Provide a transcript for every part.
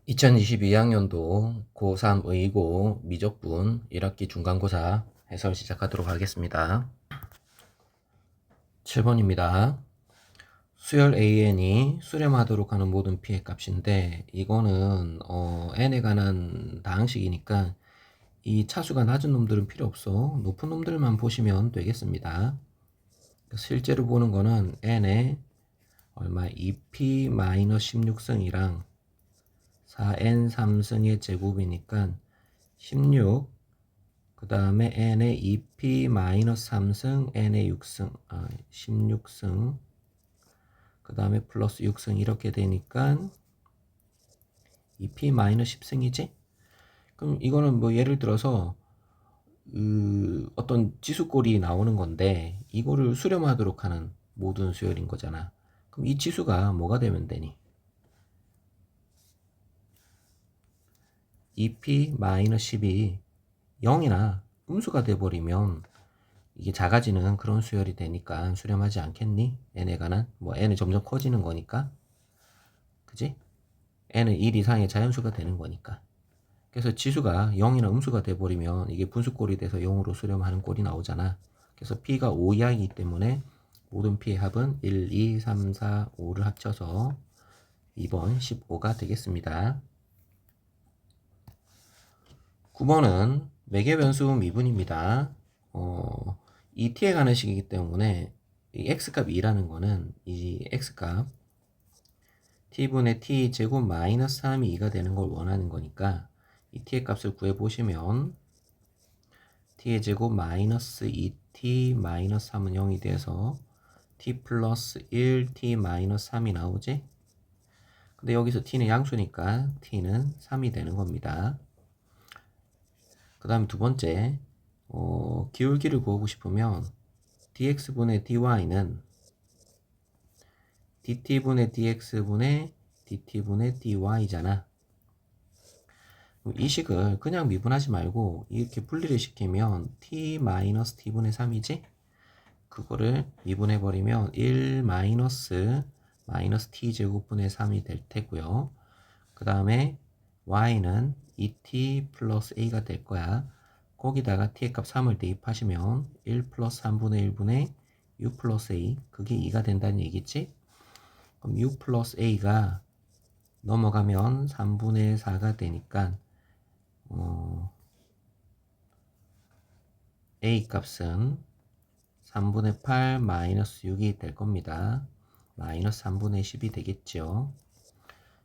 2022학년도 고3 의고 미적분 1학기 중간고사 해설 시작하도록 하겠습니다. 7번입니다. 수열 AN이 수렴하도록 하는 모든 P의 값인데 이거는 N에 관한 다항식이니까 이 차수가 낮은 놈들은 필요 없어. 높은 놈들만 보시면 되겠습니다. 실제로 보는 거는 N에 얼마 2P-16승이랑 4n 3승의 제곱이니까 16, 그 다음에 n의 2p-3승, n의 6승, 16승, 그 다음에 플러스 6승 이렇게 되니까 2p-10승이지? 그럼 이거는 뭐 예를 들어서 어떤 지수꼴이 나오는 건데 이거를 수렴하도록 하는 모든 수열인 거잖아. 그럼 이 지수가 뭐가 되면 되니? 2p-10이 0이나 음수가 돼버리면 이게 작아지는 그런 수열이 되니까 수렴하지 않겠니? n에 관한 뭐 n은 점점 커지는 거니까, 그지? n은 1 이상의 자연수가 되는 거니까. 그래서 지수가 0이나 음수가 돼버리면 이게 분수꼴이 돼서 0으로 수렴하는 꼴이 나오잖아. 그래서 p가 5 이하이기 때문에 모든 p의 합은 1, 2, 3, 4, 5를 합쳐서 2번 15가 되겠습니다. 9번은 매개변수 미분입니다. 이 t에 관한 식이기 때문에 이 x값 2라는 거는 이 x값 t분의 t 제곱 마이너스 3이 2가 되는 걸 원하는 거니까 이 t의 값을 구해보시면 t의 제곱 마이너스 2t 마이너스 3은 0이 돼서 t 플러스 1 t 마이너스 3이 나오지? 근데 여기서 t는 양수니까 t는 3이 되는 겁니다. 그 다음 두 번째, 기울기를 구하고 싶으면 dx분의 dy는 dt분의 dx분의 dt분의 dy잖아. 이 식을 그냥 미분하지 말고 이렇게 분리를 시키면 t-t분의 3이지? 그거를 미분해버리면 1 마이너스 t제곱분의 3이 될 테고요. 그 다음에 y는 2t 플러스 a가 될 거야. 거기다가 t의 값 3을 대입하시면 1 플러스 3분의 1분의 u 플러스 a, 그게 2가 된다는 얘기지? 그럼 u 플러스 a가 넘어가면 3분의 4가 되니까 a 값은 3분의 8 마이너스 6이 될 겁니다. 마이너스 3분의 10이 되겠죠.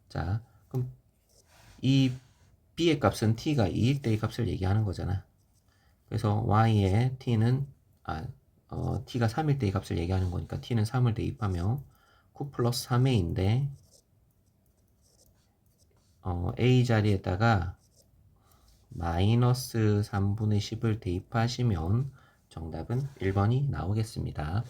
자, 그럼 이 b의 값은 t가 2일 때의 값을 얘기하는 거잖아. 그래서 y의 t는 t가 3일 때의 값을 얘기하는 거니까 t는 3을 대입하면 9 플러스 3a인데 a 자리에다가 마이너스 3분의 10을 대입하시면 정답은 1번이 나오겠습니다.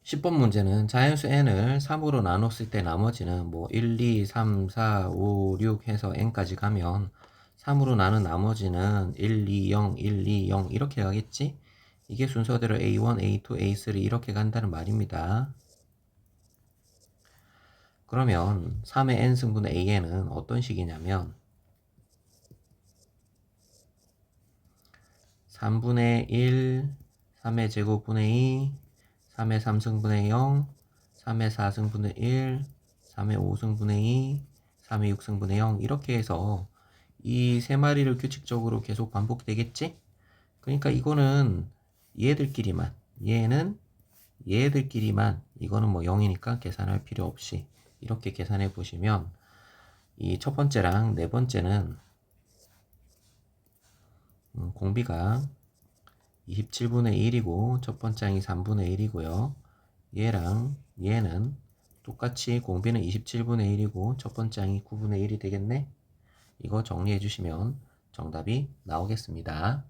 10번 문제는 자연수 n을 3으로 나눴을 때 나머지는 뭐 1, 2, 3, 4, 5, 6 해서 n까지 가면 3으로 나눈 나머지는 1, 2, 0, 1, 2, 0 이렇게 가겠지? 이게 순서대로 A1, A2, A3 이렇게 간다는 말입니다. 그러면 3의 n승분의 an은 어떤 식이냐면 3분의 1, 3의 제곱분의 2, 3의 3승분의 0, 3의 4승분의 1, 3의 5승분의 2, 3의 6승분의 0 이렇게 해서 이 세 마리를 규칙적으로 계속 반복되겠지? 그러니까 이거는 얘들끼리만, 얘는 얘들끼리만, 이거는 뭐 0이니까 계산할 필요 없이 이렇게 계산해 보시면 이 첫 번째랑 네 번째는 공비가 27분의 1이고 첫 번째항이 3분의 1이고요. 얘랑 얘는 똑같이 공비는 27분의 1이고 첫 번째항이 9분의 1이 되겠네? 이거 정리해 주시면 정답이 나오겠습니다.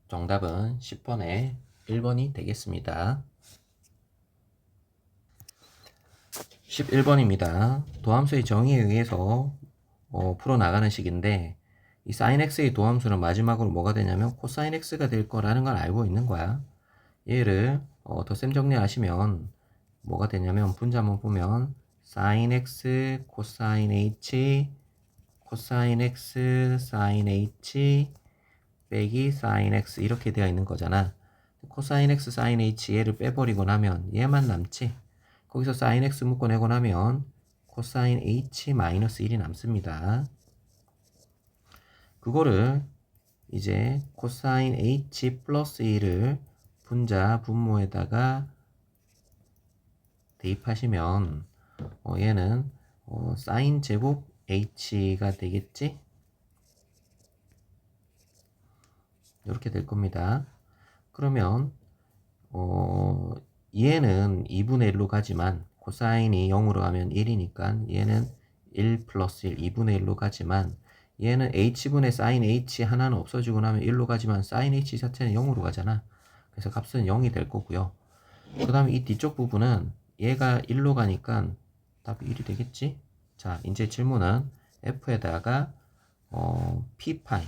정답은 10번에 1번이 되겠습니다. 11번입니다. 도함수의 정의에 의해서 풀어나가는 식인데 이 sin x의 도함수는 마지막으로 뭐가 되냐면 코사인 x가 될 거라는 걸 알고 있는 거야. 얘를 더 쌤 정리하시면 뭐가 되냐면 분자 한번 보면 sin x, 코사인 h, 코사인 x, sin h 빼기 sin x 이렇게 되어 있는 거잖아. 코사인 x, sin h 얘를 빼버리고 나면 얘만 남지. 거기서 sin x 묶어내고 나면 코사인 h 마이너스 1이 남습니다. 그거를 이제 코사인 h 플러스 1을 분자 분모에다가 대입하시면 얘는 사인 제곱 h가 되겠지? 이렇게 될 겁니다. 그러면 얘는 2분의 1로 가지만 코사인이 0으로 가면 1이니까 얘는 1 플러스 1, 2분의 1로 가지만 얘는 h분의 사인 h 하나는 없어지고 나면 1로 가지만 사인 h 자체는 0으로 가잖아. 그래서 값은 0이 될 거고요. 그 다음에 이 뒤쪽 부분은 얘가 1로 가니까 답이 1이 되겠지? 자, 이제 질문은 f에다가 p파이,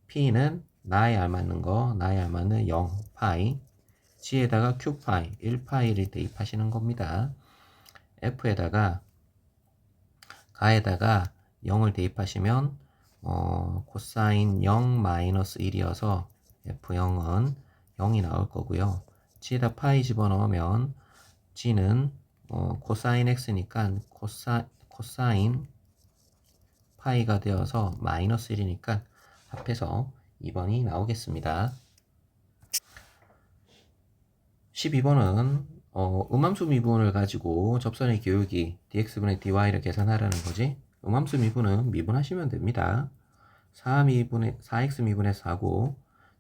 p는 나에 알맞는 거, 나에 알맞는 0파이, g에다가 q파이, 1파이를 대입하시는 겁니다. f에다가 가에다가 0을 대입하시면 코사인 0 마이너스 1이어서 f0은 0이 나올 거고요. g에다 파이 집어넣으면 g는 코사인 x니까 코사인 파이가 되어서 마이너스 1이니까 합해서 2번이 나오겠습니다. 12번은 음함수 미분을 가지고 접선의 기울기 dx분의 dy를 계산하라는 거지. 음함수 미분은 미분하시면 됩니다. 4x 미분의 4고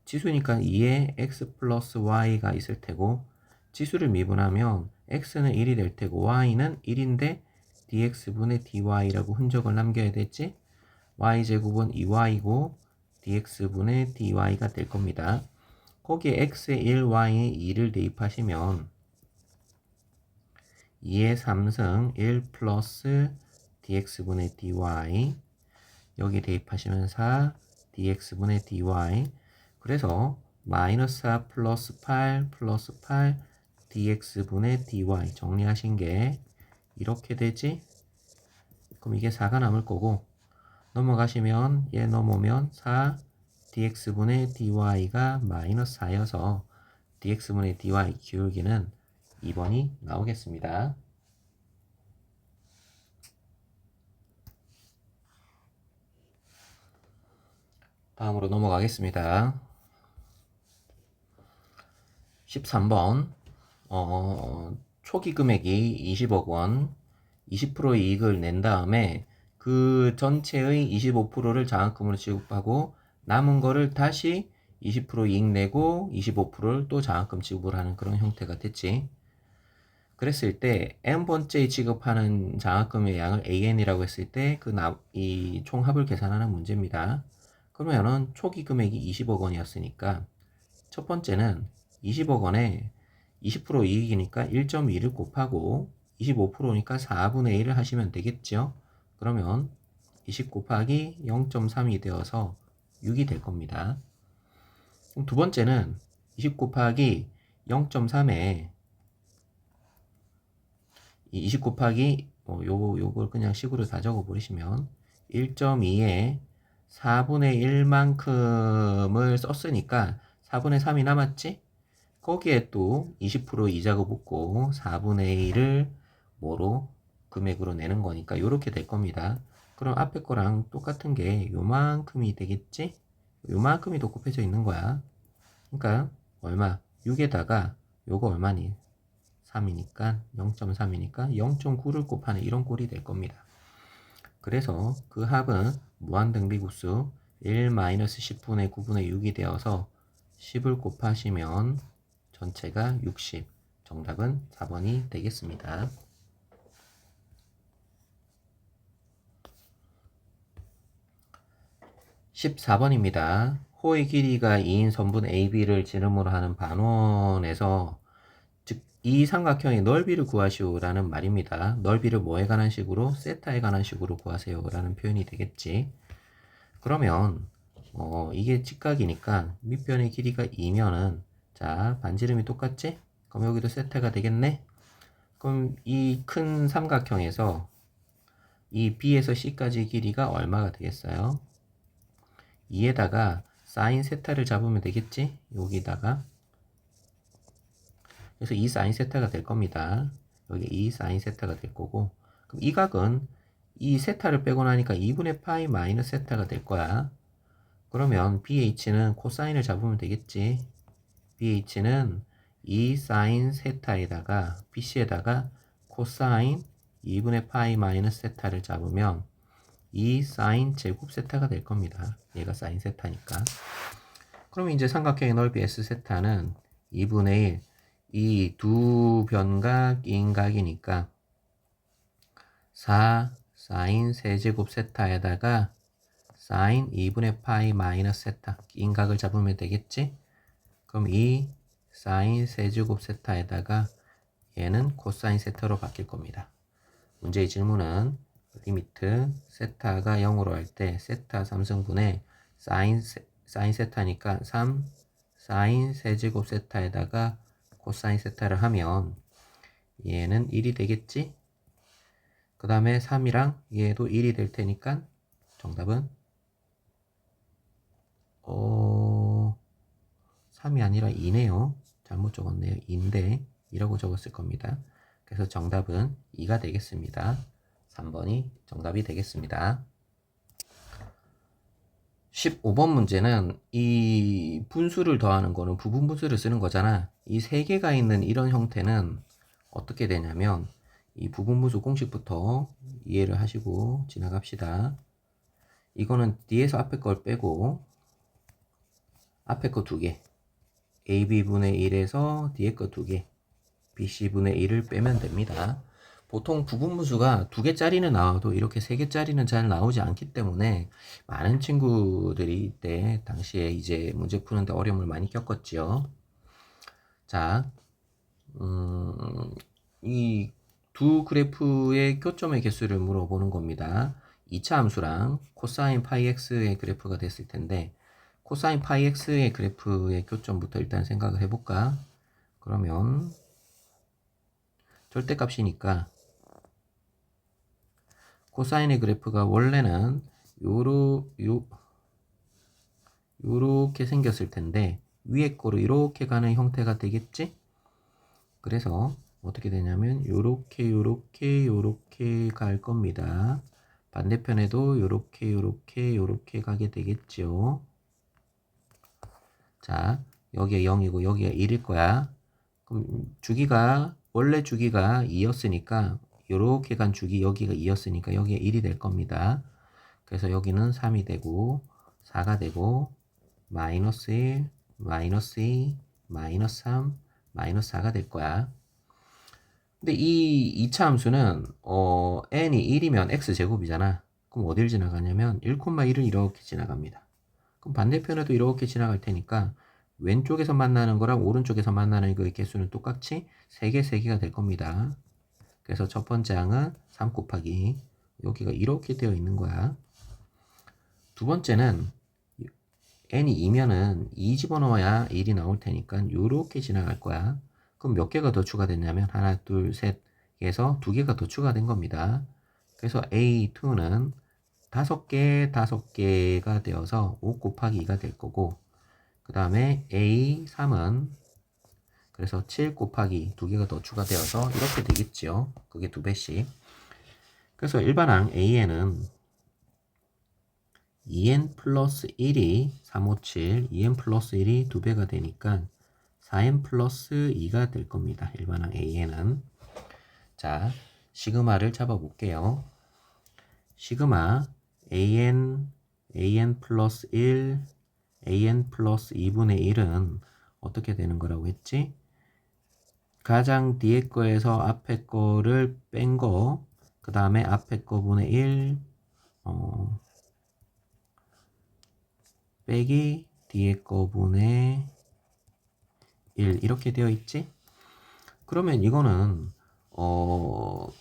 지수니까 2에 x 플러스 y가 있을 테고 지수를 미분하면 x는 1이 될 테고 y는 1인데 dx분의 dy라고 흔적을 남겨야 됐지. y제곱은 2y고 dx분의 dy가 될 겁니다. 거기에 x에 1, y에 2를 대입하시면 2의 3승 1 플러스 dx분의 dy 여기 대입하시면 4 dx분의 dy 그래서 마이너스 4 플러스 8 플러스 8 dx분의 dy 정리하신 게 이렇게 되지? 그럼 이게 4가 남을 거고 넘어가시면 얘 넘으면 4 dx분의 dy가 마이너스 4여서 dx분의 dy 기울기는 2번이 나오겠습니다. 다음으로 넘어가겠습니다. 13번 초기 금액이 20억 원 20% 이익을 낸 다음에 그 전체의 25%를 장학금으로 지급하고 남은 거를 다시 20% 이익 내고 25%를 또 장학금 지급을 하는 그런 형태가 됐지. 그랬을 때 n번째 지급하는 장학금의 양을 an이라고 했을 때 이 총합을 계산하는 문제입니다. 그러면은 초기 금액이 20억 원이었으니까 첫 번째는 20억 원에 20% 이익이니까 1.2를 곱하고 25%니까 4분의 1을 하시면 되겠죠. 그러면 20 곱하기 0.3이 되어서 6이 될 겁니다. 그럼 두 번째는 20 곱하기 0.3에 20 곱하기 요걸 그냥 식으로 다 적어 버리시면 1.2에 4분의 1만큼을 썼으니까 4분의 3이 남았지? 거기에 또 20% 이자가 붙고 4분의 1을 뭐로 금액으로 내는 거니까 요렇게 될 겁니다. 그럼 앞에 거랑 똑같은 게 요만큼이 되겠지? 요만큼이 더 곱해져 있는 거야. 그러니까 얼마? 6에다가 요거 얼마니? 3이니까 0.3이니까 0.9를 곱하는 이런 꼴이 될 겁니다. 그래서 그 합은 무한등비구수 1-10분의 9분의 6이 되어서 10을 곱하시면 전체가 60. 정답은 4번이 되겠습니다. 14번입니다. 호의 길이가 2인 선분 AB를 지름으로 하는 반원에서 즉 이 삼각형의 넓이를 구하시오라는 말입니다. 넓이를 뭐에 관한 식으로? 세타에 관한 식으로 구하세요라는 표현이 되겠지. 그러면 이게 직각이니까 밑변의 길이가 2면은 자 반지름이 똑같지? 그럼 여기도 세타가 되겠네. 그럼 이 큰 삼각형에서 이 B에서 C까지 길이가 얼마가 되겠어요? 2에다가 사인 세타를 잡으면 되겠지? 여기다가. 그래서 2 사인 세타가 될 겁니다. 여기 2 사인 세타가 될 거고. 그럼 이 각은 이 세타를 빼고 나니까 2분의 파이 마이너스 세타가 될 거야. 그러면 BH는 코사인을 잡으면 되겠지. BH는 2 사인 세타에다가 BC에다가 코사인 2분의 파이 마이너스 세타를 잡으면 2 사인 제곱 세타가 될 겁니다. 얘가 사인 세타니까. 그럼 이제 삼각형의 넓이 S 세타는 2분의 1, 이 두 변각 인각이니까 4 사인 세제곱 세타에다가 사인 2분의 파이 마이너스 세타 인각을 잡으면 되겠지? 그럼 이 사인 세제곱 세타에다가 얘는 코사인 세타로 바뀔 겁니다. 문제의 질문은 리미트 세타가 0으로 할 때 세타 3승분의 사인 세타니까 3 사인 세제곱 세타에다가 코사인 세타를 하면 얘는 1이 되겠지? 그 다음에 3이랑 얘도 1이 될 테니까 정답은 3이 아니라 2네요. 잘못 적었네요. 2인데 2라고 적었을 겁니다. 그래서 정답은 2가 되겠습니다. 3번이 정답이 되겠습니다. 15번 문제는 이 분수를 더하는 거는 부분분수를 쓰는 거잖아. 이 세 개가 있는 이런 형태는 어떻게 되냐면 이 부분분수 공식부터 이해를 하시고 지나갑시다. 이거는 뒤에서 앞에 걸 빼고 앞에 거 2개 AB분의 1에서 뒤에 거 2개 BC분의 1을 빼면 됩니다. 보통 부분분수가 2개짜리는 나와도 이렇게 3개짜리는 잘 나오지 않기 때문에 많은 친구들이 이때 당시에 이제 문제 푸는데 어려움을 많이 겪었지요. 자, 이 두 그래프의 교점의 개수를 물어보는 겁니다. 2차 함수랑 코사인 파이 x의 그래프가 됐을 텐데 코사인 파이 x의 그래프의 교점부터 일단 생각을 해볼까? 그러면 절대값이니까 코사인의 그래프가 원래는 요렇게 생겼을 텐데 위에 거로 이렇게 가는 형태가 되겠지? 그래서 어떻게 되냐면 요렇게 갈 겁니다. 반대편에도 요렇게 가게 되겠죠. 자, 여기가 0이고 여기가 1일 거야. 그럼 원래 주기가 2였으니까 요렇게 간 주기 여기가 2였으니까 여기가 1이 될 겁니다. 그래서 여기는 3이 되고 4가 되고 마이너스 1, 마이너스 2, 마이너스 3, 마이너스 4가 될 거야. 근데 이 2차 함수는 n이 1이면 x제곱이잖아. 그럼 어딜 지나가냐면 1,1을 이렇게 지나갑니다. 그럼 반대편에도 이렇게 지나갈 테니까 왼쪽에서 만나는 거랑 오른쪽에서 만나는 그 개수는 똑같이 3개가 될 겁니다. 그래서 첫 번째 항은 3 곱하기 여기가 이렇게 되어 있는 거야. 두 번째는 n이 2면은 2 집어넣어야 1이 나올 테니까 이렇게 지나갈 거야. 그럼 몇 개가 더 추가됐냐면 하나, 둘, 셋 해서 2개가 더 추가된 겁니다. 그래서 A2는 5개가 되어서 5 곱하기 2가 될 거고 그 다음에 A3은 그래서 7 곱하기 2개가 더 추가되어서 이렇게 되겠죠. 그게 2배씩. 그래서 일반항 AN은 2n 플러스 1이 357, 2n 플러스 1이 2배가 되니까 4n 플러스 2가 될 겁니다. 일반항 AN은. 자, 시그마를 잡아볼게요. 시그마 AN 플러스 1, AN 플러스 2분의 1은 어떻게 되는 거라고 했지? 가장 뒤에 거에서 앞에 거를 뺀 거, 그 다음에 앞에 거분의 1, 빼기 뒤에 거분의 1 이렇게 되어 있지? 그러면 이거는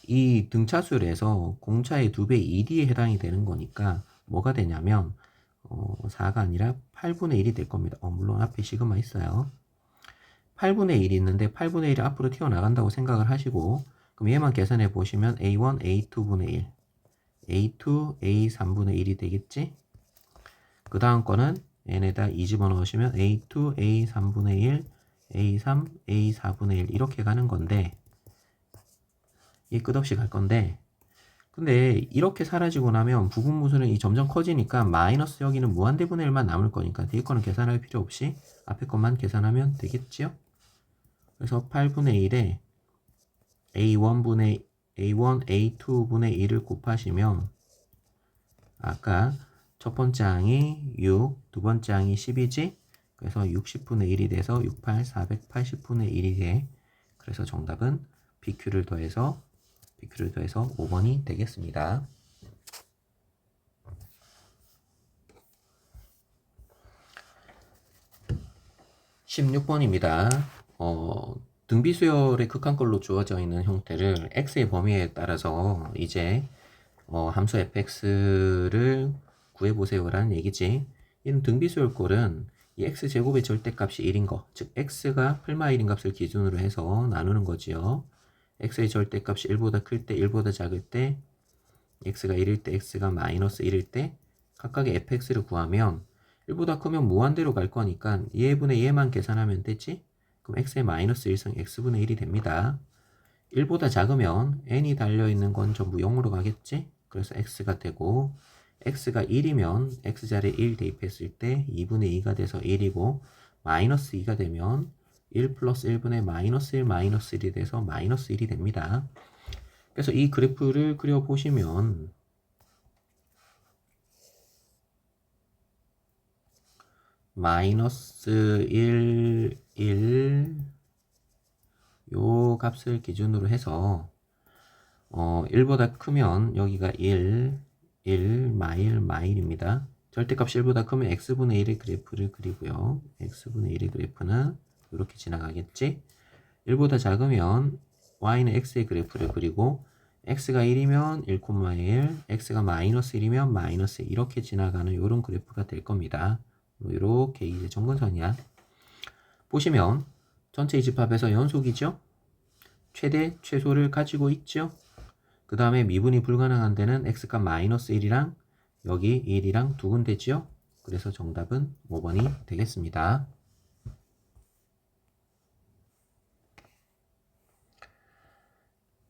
이 등차수에서 공차의 2배 2D에 해당이 되는 거니까 뭐가 되냐면 4가 아니라 8분의 1이 될 겁니다. 물론 앞에 시그마 있어요. 8분의 1이 있는데 8분의 1이 앞으로 튀어나간다고 생각을 하시고 그럼 얘만 계산해 보시면 A1, A2분의 1, A2, A3분의 1이 되겠지? 그 다음 거는 n에다 2 집어넣으시면 A2, A3분의 1, A3, A4분의 1 이렇게 가는 건데 이 끝없이 갈 건데 근데 이렇게 사라지고 나면 부분무수는 이 점점 커지니까 마이너스 여기는 무한대분의 1만 남을 거니까 뒤에 거는 계산할 필요 없이 앞에 것만 계산하면 되겠지요? 그래서 8분의 1에 A1, A2분의 1을 곱하시면 아까 첫 번째 항이 6, 두 번째 항이 10이지? 그래서 60분의 1이 돼서 68, 480분의 1이 돼. 그래서 정답은 BQ를 더해서 5번이 되겠습니다. 16번입니다. 등비수열의 극한꼴로 주어져 있는 형태를 x의 범위에 따라서 이제 함수 fx를 구해보세요라는 얘기지. 이는 등비수열꼴은 이 x제곱의 절대값이 1인 거, 즉 x가 풀마 1인 값을 기준으로 해서 나누는 거지요. x의 절대값이 1보다 클 때, 1보다 작을 때, x가 1일 때, x가 마이너스 1일 때 각각의 fx를 구하면 1보다 크면 무한대로 갈 거니까 얘분의 얘만 계산하면 되지? 그럼 x의 마이너스 1승 x분의 1이 됩니다. 1보다 작으면 n이 달려있는 건 전부 0으로 가겠지? 그래서 x가 되고 x가 1이면 x자리에 1 대입했을 때 2분의 2가 돼서 1이고 마이너스 2가 되면 1 플러스 1분의 마이너스 1 마이너스 1이 돼서 마이너스 1이 됩니다. 그래서 이 그래프를 그려보시면 마이너스 1, 1 요 값을 기준으로 해서 1보다 크면 여기가 1, 마일입니다. 절대값이 1보다 크면 x분의 1의 그래프를 그리고요. x분의 1의 그래프는 이렇게 지나가겠지? 1보다 작으면 y는 x의 그래프를 그리고 x가 1이면 1,1, x가 마이너스 1이면 마이너스 1 이렇게 지나가는 이런 그래프가 될 겁니다. 이렇게 이제 정근선이야. 보시면 전체 이집합에서 연속이죠? 최대, 최소를 가지고 있죠? 그 다음에 미분이 불가능한 데는 x값 마이너스 1이랑 여기 1이랑 두 군데지요? 그래서 정답은 5번이 되겠습니다.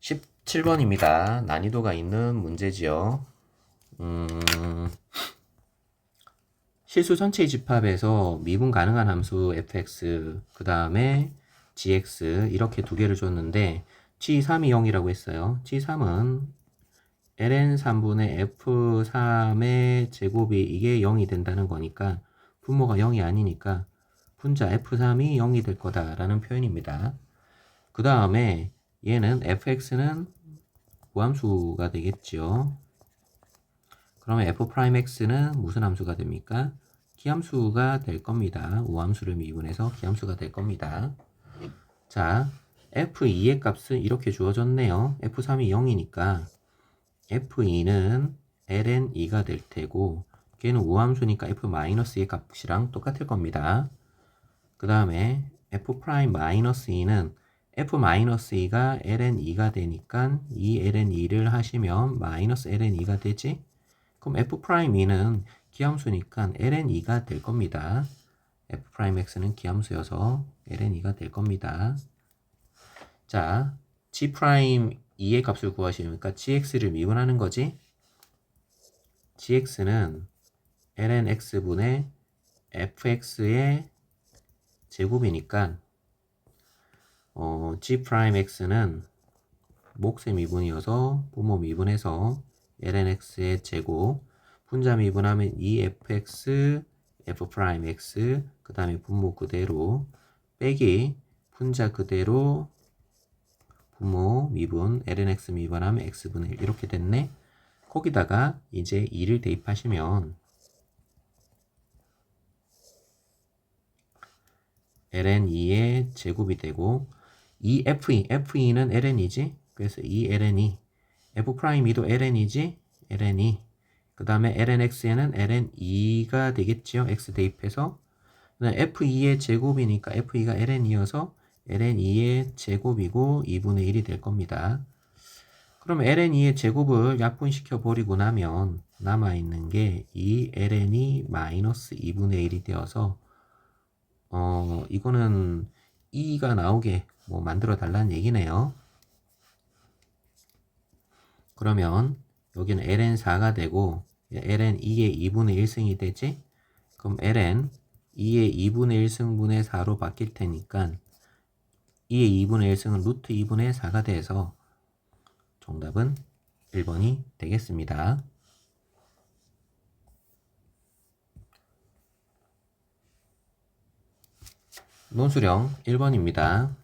17번입니다. 난이도가 있는 문제지요. 실수 전체의 집합에서 미분 가능한 함수 fx 그 다음에 gx 이렇게 두 개를 줬는데 g3이 0이라고 했어요. g3은 ln 3분의 f3의 제곱이 이게 0이 된다는 거니까 분모가 0이 아니니까 분자 f3이 0이 될 거다라는 표현입니다. 그 다음에 얘는 fx는 무함수가 되겠죠. 그러면 f'x는 무슨 함수가 됩니까? 기함수가 될 겁니다. 우함수를 미분해서 기함수가 될 겁니다. 자, f2의 값은 이렇게 주어졌네요. f3이 0이니까 f2는 ln2가 될 테고 걔는 우함수니까 f-의 값이랑 똑같을 겁니다. 그 다음에 f'-2는 f-2가 ln2가 되니까 이 ln2를 하시면 마이너스 ln2가 되지? 그럼 f'2는 기함수니까 ln2가 될 겁니다. f'x는 기함수여서 ln2가 될 겁니다. 자, g'2의 값을 구하시니까 gx를 미분하는 거지? gx는 lnx분의 fx의 제곱이니까 g'x는 몫의 미분이어서 분모 미분해서 lnx의 제곱 분자 미분하면 2fx f'x 그 다음에 분모 그대로 빼기 분자 그대로 분모 미분 lnx 미분하면 x분의 1 이렇게 됐네. 거기다가 이제 2를 대입하시면 ln2의 제곱이 되고 이 f2는 ln이지. 그래서 이 ln이 f'이도 ln이지. ln이 그 다음에 lnx에는 ln2가 되겠지요. x 대입해서 f2의 제곱이니까 f2가 ln이어서 ln2의 제곱이고 2분의 1이 될 겁니다. 그럼 ln2의 제곱을 약분시켜 버리고 나면 남아있는 게 2ln이 마이너스 2분의 1이 되어서 이거는 2가 나오게 뭐 만들어 달라는 얘기네요. 그러면 여기는 ln4가 되고 ln2의 2분의 1승이 되지? 그럼 ln 2의 2분의 1승분의 4로 바뀔 테니까 2의 2분의 1승은 루트 2분의 4가 돼서 정답은 1번이 되겠습니다. 논수령 1번입니다.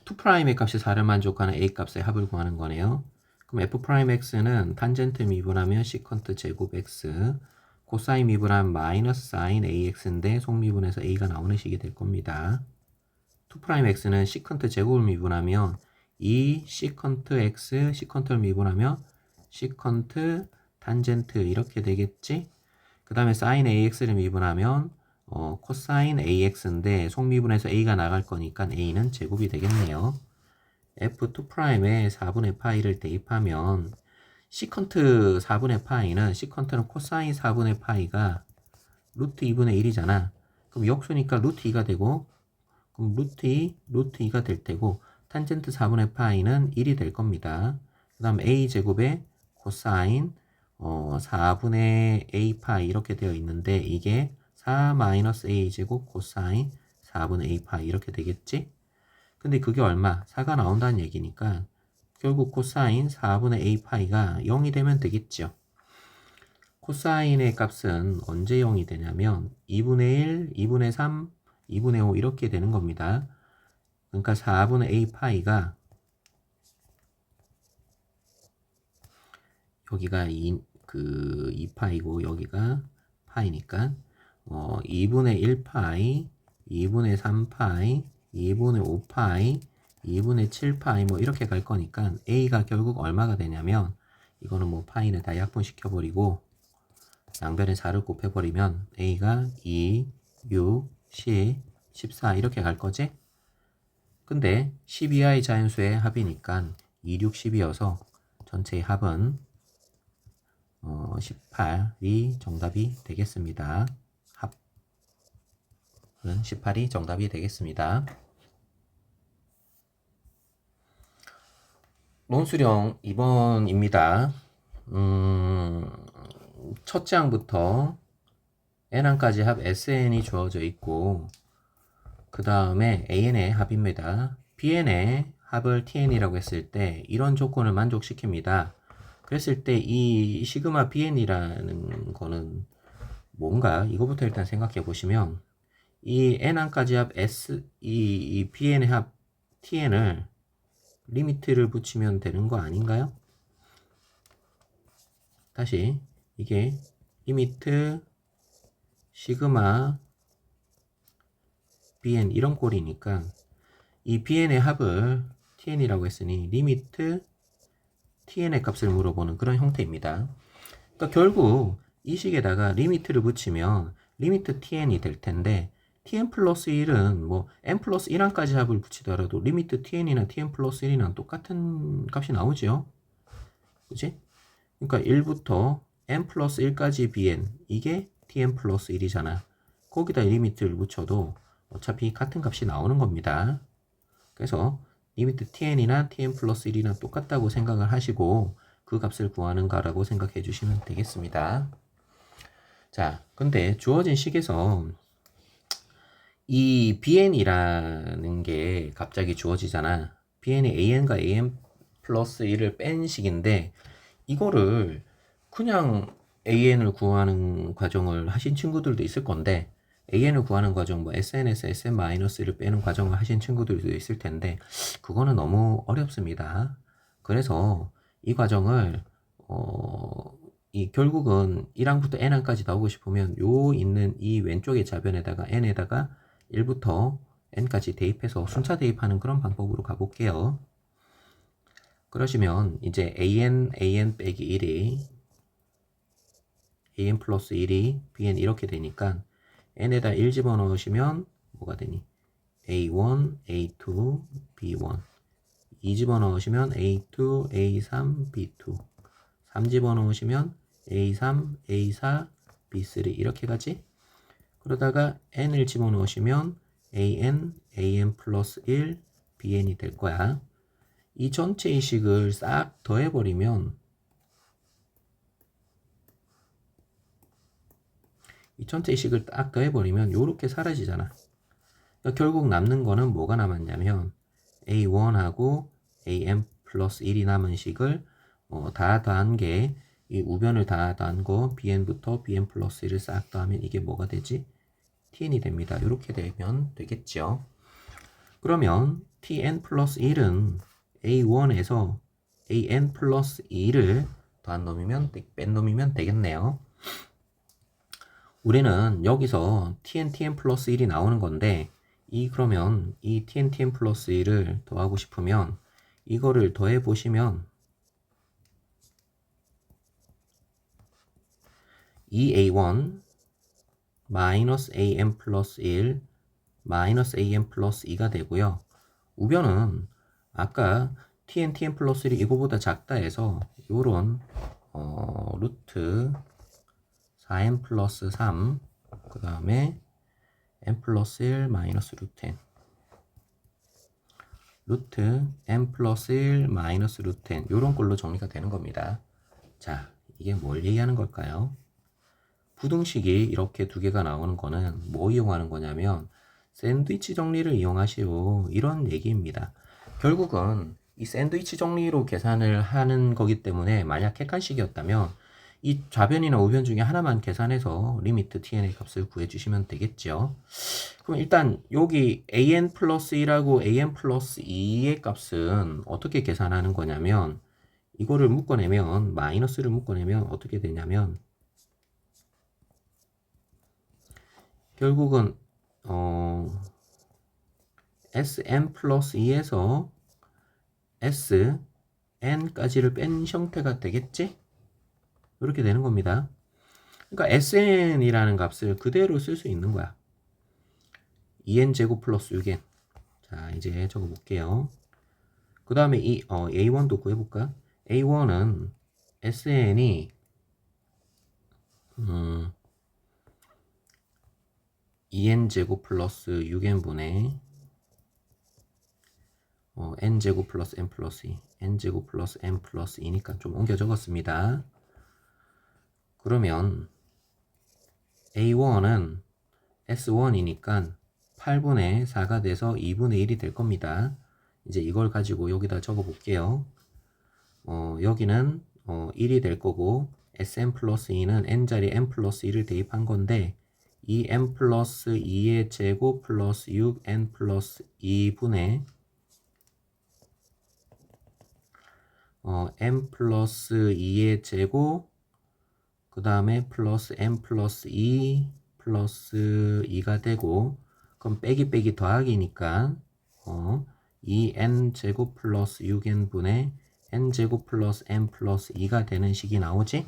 2'의 값이 4를 만족하는 a 값의 합을 구하는 거네요. 그럼 f'x는 탄젠트 미분하면 시컨트 제곱 x, 코사인 미분하면 마이너스 사인 ax인데 속미분해서 a가 나오는 식이 될 겁니다. 2'x는 시컨트 제곱을 미분하면 2 시컨트 x, 시컨트를 미분하면 시컨트 탄젠트 이렇게 되겠지? 그 다음에 사인 ax를 미분하면 코사인 ax인데 속미분해서 a가 나갈 거니까 a는 제곱이 되겠네요. f2'에 4분의 파이를 대입하면 시컨트 4분의 파이는 시컨트는 코사인 4분의 파이가 루트 2분의 1이잖아. 그럼 역수니까 루트 2가 되고 그럼 루트 2, 루트 2가 될 테고 탄젠트 4분의 파이는 1이 될 겁니다. 그 다음 a 제곱에 코사인 4분의 a 파이 이렇게 되어 있는데 이게 4 마이너스 a 제곱 코사인 4분의 a 파이 이렇게 되겠지? 근데 그게 얼마? 4가 나온다는 얘기니까 결국 코사인 4분의 a 파이가 0이 되면 되겠죠. 코사인의 값은 언제 0이 되냐면 2분의 1, 2분의 3, 2분의 5 이렇게 되는 겁니다. 그러니까 4분의 a 파이가 여기가 2파이고 여기가 파이니까 2분의 1파이, 2분의 3파이, 2분의 5파이, 2분의 7파이 뭐 이렇게 갈 거니까 a가 결국 얼마가 되냐면 이거는 뭐 파이는 다 약분시켜 버리고 양변에 4를 곱해 버리면 a가 2, 6, 10, 14 이렇게 갈 거지? 근데 12i 자연수의 합이니까 2, 6, 10이어서 전체의 합은 18이 정답이 되겠습니다. 합은 18이 정답이 되겠습니다. 논수령 2번입니다. 첫째 항부터 n항까지 합 sn이 주어져 있고 그 다음에 an의 합입니다. bn의 합을 tn이라고 했을 때 이런 조건을 만족시킵니다. 그랬을 때 이 시그마 bn이라는 거는 뭔가 이거부터 일단 생각해 보시면 이 n항까지 합 이 bn의 합 tn을 리미트를 붙이면 되는 거 아닌가요? 다시 이게 리미트 시그마 bn 이런 꼴이니까 이 bn의 합을 tn이라고 했으니 리미트 tn의 값을 물어보는 그런 형태입니다. 그러니까 결국 이 식에다가 리미트를 붙이면 리미트 tn이 될 텐데 tn 플러스 1은 뭐 n 플러스 1항까지 합을 붙이더라도 리미트 tn이나 tn 플러스 1이랑 똑같은 값이 나오죠. 그치? 그러니까 1부터 n 플러스 1까지 bn 이게 tn 플러스 1이잖아. 거기다 리미트를 붙여도 어차피 같은 값이 나오는 겁니다. 그래서 리미트 tn이나 tn 플러스 1이나 똑같다고 생각을 하시고 그 값을 구하는 거라고 생각해 주시면 되겠습니다. 자, 근데 주어진 식에서 이 bn이라는 게 갑자기 주어지잖아. bn이 an과 an 플러스 1을 뺀 식인데 이거를 그냥 an을 구하는 과정을 하신 친구들도 있을 건데 an을 구하는 과정, 뭐 sn에서 sn-1을 빼는 과정을 하신 친구들도 있을 텐데 그거는 너무 어렵습니다. 그래서 이 과정을 결국은 1항부터 n항까지 나오고 싶으면 요 있는 이 왼쪽의 자변에다가 n에다가 1부터 n까지 대입해서 순차 대입하는 그런 방법으로 가볼게요. 그러시면 이제 an 빼기 1이 an 플러스 1이 bn 이렇게 되니까 n에다 1 집어넣으시면 뭐가 되니? a1, a2, b1 2 집어넣으시면 A2, A3, B2 3 집어넣으시면 A3, A4, B3 이렇게 가지? 그러다가 n을 집어넣으시면 an, an 플러스 1, bn이 될 거야. 이 전체의 식을 싹 더해버리면 이 전체의 식을 딱 더해버리면 요렇게 사라지잖아. 그러니까 결국 남는 거는 뭐가 남았냐면 a1하고 an 플러스 1이 남은 식을 다 더한 게 이 우변을 다 더한 거 bn부터 bn 플러스 1을 싹 더하면 이게 뭐가 되지? tn이 됩니다. 이렇게 되면 되겠죠. 그러면 tn 플러스 1은 a1에서 an 플러스 2를 더한 놈이면 뺀 놈이면 되겠네요. 우리는 여기서 tn 플러스 1이 나오는 건데 그러면 이 tn 플러스 1을 더하고 싶으면 이거를 더해 보시면 2a1 마이너스 an 플러스 1 마이너스 an 플러스 2가 되고요. 우변은 아까 tn 플러스 1이 이거보다 작다 해서 요런 루트 4n 플러스 3 그 다음에 n 플러스 1 마이너스 루트 n 루트 n 플러스 1 마이너스 루트 n 요런 걸로 정리가 되는 겁니다. 자, 이게 뭘 얘기하는 걸까요? 부등식이 이렇게 두 개가 나오는 거는 뭐 이용하는 거냐면 샌드위치 정리를 이용하시오 이런 얘기입니다. 결국은 이 샌드위치 정리로 계산을 하는 거기 때문에 만약 객관식이었다면 이 좌변이나 우변 중에 하나만 계산해서 리미트 tn의 값을 구해주시면 되겠죠. 그럼 일단 여기 an 플러스 1하고 an 플러스 2의 값은 어떻게 계산하는 거냐면 이거를 묶어내면 마이너스를 묶어내면 어떻게 되냐면 결국은 sn 플러스 2에서 sn까지를 뺀 형태가 되겠지? 이렇게 되는 겁니다. 그러니까 sn이라는 값을 그대로 쓸 수 있는 거야. 2n 제곱 플러스 6n. 자, 이제 적어 볼게요. 그 다음에 a1도 구해볼까? a1은 sn이 2n 제곱 플러스 6n분의 n 제곱 플러스 n 플러스 2 n 제곱 플러스 n 플러스 2니까 좀 옮겨 적었습니다. 그러면 a1은 s1이니까 8분의 4가 돼서 2분의 1이 될 겁니다. 이제 이걸 가지고 여기다 적어 볼게요. 여기는 1이 될 거고 sn 플러스 2는 n자리 n 플러스 1을 대입한 건데 이 n 플러스 2의 제곱 플러스 6n 플러스 2분의 n 플러스 2의 제곱 그 다음에 플러스 n 플러스 2 플러스 2가 되고 그럼 빼기 빼기 더하기니까 2n 제곱 플러스 6n 분의 n 제곱 플러스 n 플러스 2가 되는 식이 나오지?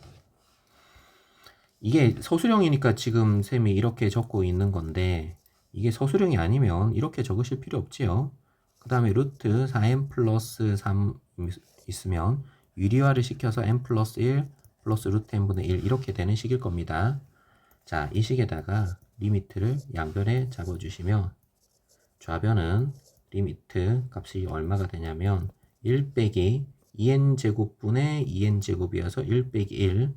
이게 서술형이니까 지금 쌤이 이렇게 적고 있는 건데 이게 서술형이 아니면 이렇게 적으실 필요 없지요. 그 다음에 루트 4n 플러스 3 있으면 유리화를 시켜서 n 플러스 1 플러스 루트 n분의 1 이렇게 되는 식일 겁니다. 자, 이 식에다가 리미트를 양변에 잡아주시면 좌변은 리미트 값이 얼마가 되냐면 1 빼기 2n제곱분의 2n제곱이어서 1 빼기 1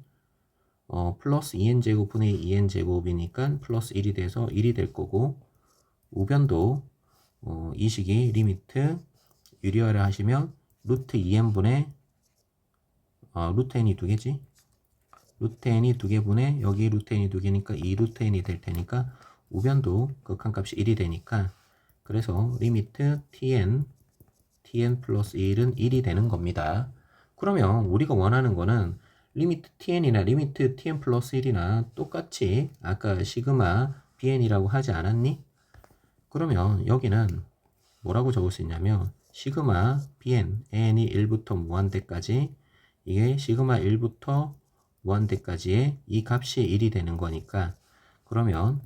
플러스 2n제곱분의 2n제곱이니까 플러스 1이 돼서 1이 될 거고 우변도 이 식이 리미트 유리화를 하시면 루트 2n분의 루트 n이 두 개지? 루트 n이 두 개분의 여기 루트 n이 두 개니까 2 루트 n이 될 테니까 우변도 극한값이 1이 되니까 그래서 리미트 tn 플러스 1은 1이 되는 겁니다. 그러면 우리가 원하는 거는 리미트 tn이나 리미트 tn 플러스 1이나 똑같이 아까 시그마 bn이라고 하지 않았니? 그러면 여기는 뭐라고 적을 수 있냐면 시그마 bn n이 1부터 무한대까지 이게 시그마 1부터 무한대까지의 이 값이 1이 되는 거니까 그러면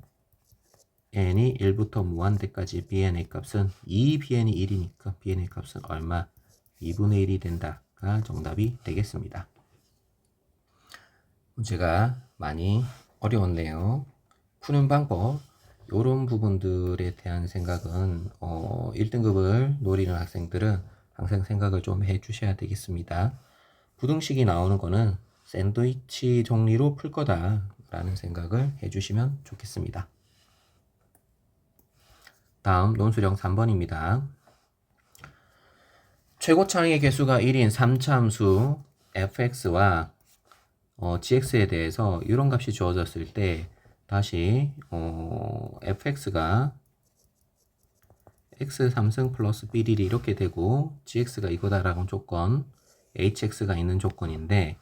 n이 1부터 무한대까지 bn의 값은 2bn이 1이니까 bn의 값은 얼마? 2분의 1이 된다가 정답이 되겠습니다. 문제가 많이 어려웠네요. 푸는 방법, 이런 부분들에 대한 생각은 1등급을 노리는 학생들은 항상 생각을 좀 해주셔야 되겠습니다. 부등식이 나오는 거는 샌드위치 정리로 풀 거다 라는 생각을 해주시면 좋겠습니다. 다음 논술형 3번입니다. 최고차항의 개수가 1인 3차함수 fx와 gx에 대해서 이런 값이 주어졌을 때 다시 fx가 x 3승 플러스 b1이 이렇게 되고 gx가 이거다라는 조건, hx가 있는 조건인데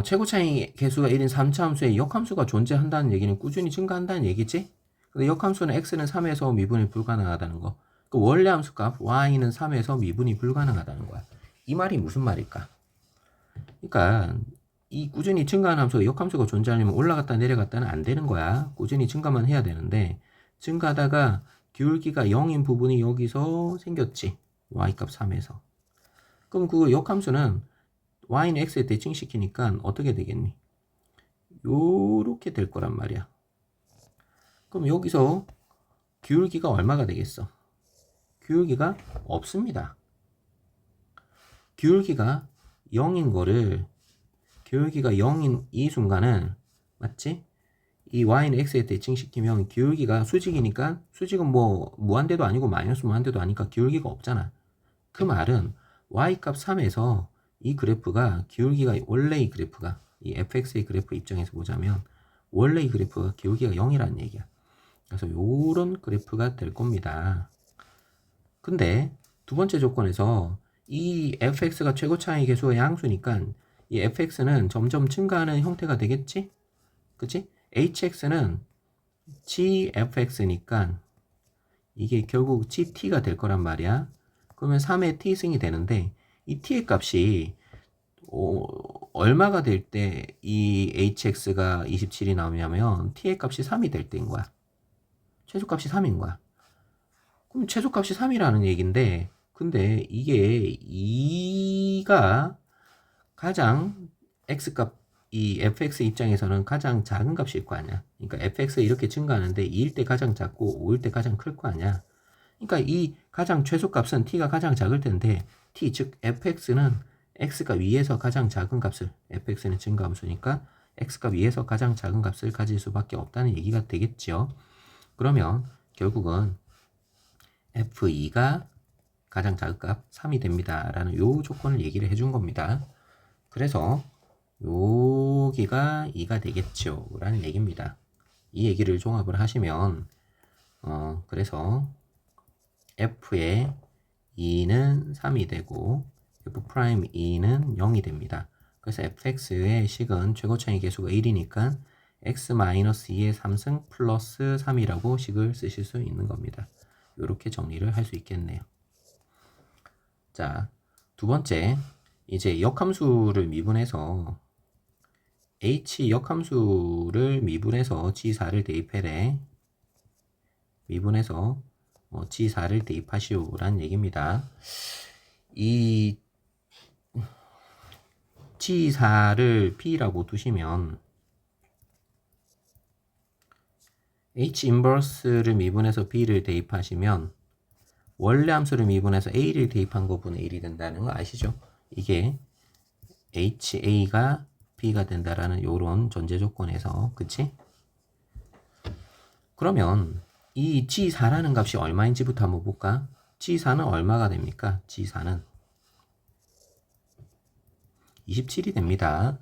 최고차항의 개수가 1인 3차함수에 역함수가 존재한다는 얘기는 꾸준히 증가한다는 얘기지? 근데 역함수는 x는 3에서 미분이 불가능하다는 거. 그 원래 함수값 y는 3에서 미분이 불가능하다는 거야. 이 말이 무슨 말일까? 그러니까 이 꾸준히 증가하는 함수가 역함수가 존재하려면 올라갔다 내려갔다는 안 되는 거야. 꾸준히 증가만 해야 되는데 증가하다가 기울기가 0인 부분이 여기서 생겼지. y값 3에서. 그럼 그 역함수는 y는 x에 대칭시키니까 어떻게 되겠니? 요렇게 될 거란 말이야. 그럼 여기서 기울기가 얼마가 되겠어? 기울기가 없습니다. 기울기가 0인 거를 기울기가 0인 이 순간은 맞지? 이 y는 x에 대칭시키면 기울기가 수직이니까 수직은 뭐 무한대도 아니고 마이너스 무한대도 아니까 기울기가 없잖아. 그 말은 y값 3에서 이 그래프가 기울기가 원래 이 그래프가 이 fx의 그래프 입장에서 보자면 원래 이 그래프가 기울기가 0이라는 얘기야. 그래서 요런 그래프가 될 겁니다. 근데 두 번째 조건에서 이 fx가 최고차항의 개수의 양수니까 이 fx는 점점 증가하는 형태가 되겠지? 그치? hx는 gfx니까 이게 결국 gt가 될 거란 말이야. 그러면 3의 t승이 되는데 이 t의 값이 얼마가 될 때 이 hx가 27이 나오냐면 t의 값이 3이 될 때인 거야. 최소값이 3인 거야. 그럼 최소값이 3이라는 얘기인데 근데 이게 2가 가장 x값 이 fx 입장에서는 가장 작은 값일 거 아니야. 그러니까 fx가 이렇게 증가하는데 2일 때 가장 작고 5일 때 가장 클 거 아니야. 그러니까 이 가장 최소값은 t가 가장 작을 텐데 t 즉 fx는 x가 위에서 가장 작은 값을 fx는 증가함수니까 x가 위에서 가장 작은 값을 가질 수밖에 없다는 얘기가 되겠죠. 그러면 결국은 f2가 가장 작은 값 3이 됩니다 라는 요 조건을 얘기를 해준 겁니다. 그래서 여기가 2가 되겠죠 라는 얘기입니다. 이 얘기를 종합을 하시면 그래서 f의 2는 3이 되고 f'2는 0이 됩니다. 그래서 fx의 식은 최고차항의 개수가 1이니까 x-2의 3승 플러스 3이라고 식을 쓰실 수 있는 겁니다. 이렇게 정리를 할 수 있겠네요. 자, 두 번째 이제 역함수를 미분해서 h 역함수를 미분해서 g4를 대입해래. 미분해서 g4를 대입하시오라는 얘기입니다. 이 g4를 p라고 두시면 h 인버스를 미분해서 b를 대입하시면 원래 함수를 미분해서 a를 대입한 거분의 1이 된다는 거 아시죠? 이게 ha가 b가 된다라는 요런 전제 조건에서 그치? 그러면 이 g4라는 값이 얼마인지부터 한번 볼까? g4는 얼마가 됩니까? g4는 27이 됩니다.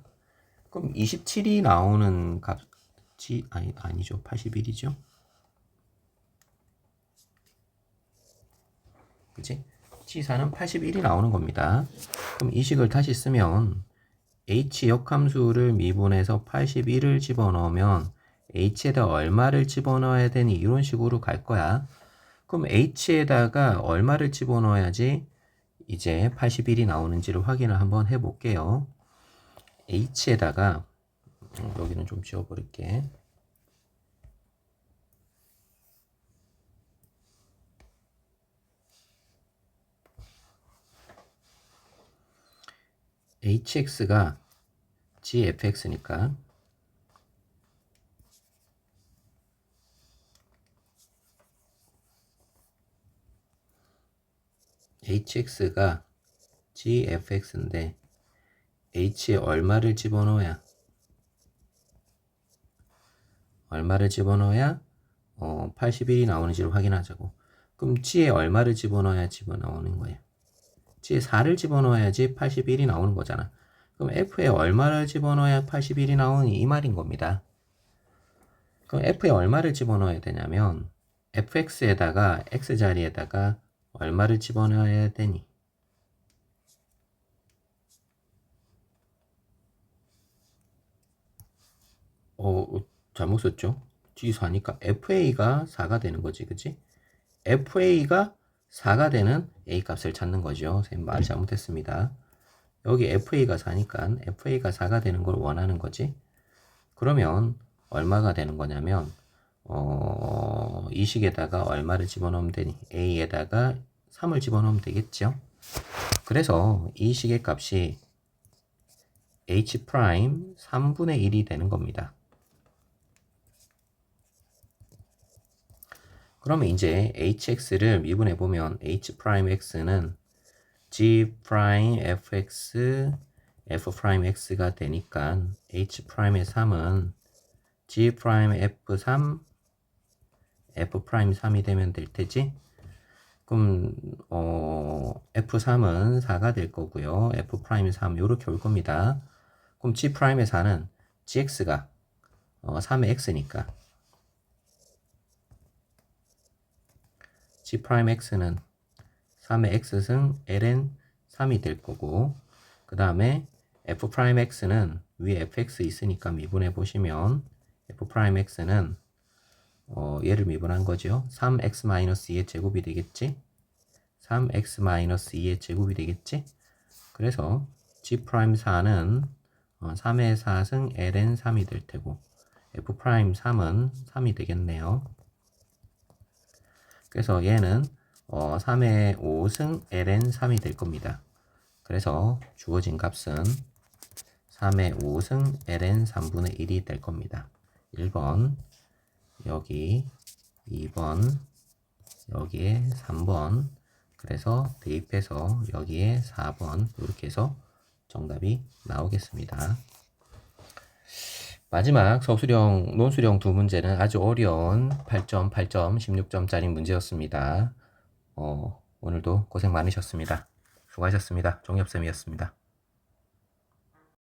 그럼 27이 나오는 값이 아니죠. 81이죠. 그치? g4는 81이 나오는 겁니다. 그럼 이 식을 다시 쓰면 h 역함수를 미분해서 81을 집어넣으면 h에다 얼마를 집어넣어야 되니 이런 식으로 갈 거야. 그럼 h에다가 얼마를 집어넣어야지 이제 81이 나오는지를 확인을 한번 해볼게요. h에다가 여기는 좀 지워버릴게. hx가 gfx니까 hx가 gfx인데 h에 얼마를 집어넣어야 81이 나오는지를 확인하자고. 그럼 g에 얼마를 집어넣어야 집어넣는 거예요? g에 4를 집어넣어야지 81이 나오는 거잖아. 그럼 f에 얼마를 집어넣어야 81이 나오니 이 말인 겁니다. 그럼 f에 얼마를 집어넣어야 되냐면 fx에다가 x자리에다가 얼마를 집어넣어야 되니? 잘못 썼죠? G4니까 FA가 4가 되는 거지, 그치? FA가 4가 되는 A 값을 찾는 거죠. 선생님 말 잘못했습니다. 여기 FA가 4니까 FA가 4가 되는 걸 원하는 거지. 그러면 얼마가 되는 거냐면 이 식에다가 얼마를 집어넣으면 되니? A에다가 3을 집어넣으면 되겠죠. 그래서 이 식의 값이 H' 3분의 1이 되는 겁니다. 그러면 이제 hx를 미분해 보면 h'x는 g'fx f'x가 되니까 h'의 3은 g'f3 f'3이 되면 될 테지. 그럼 f3은 4가 될 거고요. f'3 요렇게 올 겁니다. 그럼 g'의 4는 gx가 3의 x니까 g'x는 3의 x승 ln 3이 될 거고, 그 다음에 f'x는 위에 fx 있으니까 미분해 보시면 f'x는 얘를 미분한 거죠. 3x-2의 제곱이 되겠지. 3x-2의 제곱이 되겠지. 그래서 g'4는 3의 4승 ln 3이 될 테고 f'3은 3이 되겠네요. 그래서 얘는 3의 5승 ln 3이 될 겁니다. 그래서 주어진 값은 3의 5승 ln 3분의 1이 될 겁니다. 1번, 여기 2번, 여기에 3번, 그래서 대입해서 여기에 4번 이렇게 해서 정답이 나오겠습니다. 마지막 서술형, 논술형 두 문제는 아주 어려운 8점, 8점, 16점짜리 문제였습니다. 오늘도 고생 많으셨습니다. 수고하셨습니다. 종엽쌤이었습니다.